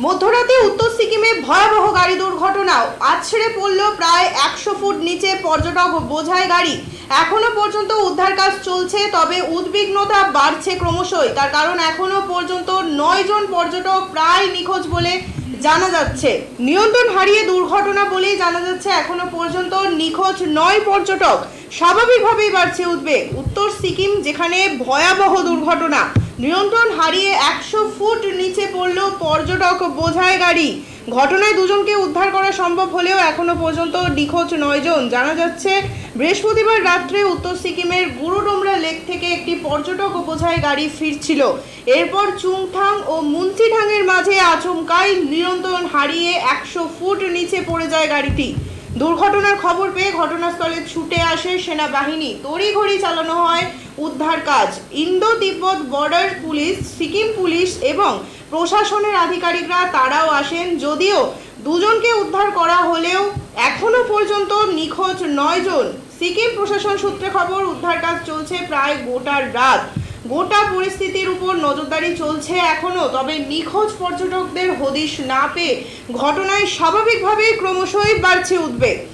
মধ্যরাতে উত্তর সিকিমে ভয়াবহ গাড়ি দুর্ঘটনা। আছড়ে পড়ল প্রায় 100 ফুট নিচে পর্যটক বোঝাই গাড়ি। এখনো পর্যন্ত উদ্ধার কাজ চলছে, তবে উদ্বিগ্নতা বাড়ছে ক্রমশই। তার কারণ এখনো পর্যন্ত 9 জন পর্যটক প্রায় নিখোঁজ বলে জানা যাচ্ছে। নিয়ন্ত্রণ হারিয়ে দুর্ঘটনা বলেই জানা যাচ্ছে এখনো পর্যন্ত নিখোঁজ 9 পর্যটক। স্বাভাবিকভাবেই বাড়ছে উদ্বেগ। উত্তর সিকিম যেখানে ভয়াবহ দুর্ঘটনা, নিয়ন্ত্রণ হারিয়ে 100 ফুট নিচে পড়ল পর্যটক বোঝাই গাড়ি। ঘটনায় দুজনকে উদ্ধার করা সম্ভব হলেও এখনো পর্যন্ত নিখোঁজ 9 জন। জানা যাচ্ছে বৃহস্পতিবার রাত্রে উত্তর সিকিমের গুরুডোমরা লেক থেকে একটি পর্যটক বোঝাই গাড়ি ফিরছিল। এরপর চুংথাং ও মুন্সিঢাংয়ের মাঝে আচমকাই নিয়ন্ত্রণ হারিয়ে 100 ফুট নিচে পড়ে যায় গাড়িটি। দুর্ঘটনার খবর পেয়ে ঘটনাস্থলে ছুটে আসে সেনাবাহিনী। তড়িঘড়ি চালানো হয় উদ্ধার কাজ। ইন্দো তিব্বত বর্ডার পুলিশ, সিকিম পুলিশ এবং প্রশাসনের আধিকারিকরা তারাও আসেন। যদিও দুজনকে উদ্ধার করা হলেও এখনো পর্যন্ত নিখোঁজ 9 জন। সিকিম প্রশাসন সূত্রে খবর, উদ্ধার কাজ চলছে প্রায় গোটা রাত। গোটা পরিস্থিতির উপর নজরদারি চলছে এখনো। তবে নিখোঁজ পর্যটকদের হদিশ না পেয়ে ঘটনায় স্বাভাবিকভাবেই ক্রমশই বাড়ছে উদ্বেগ।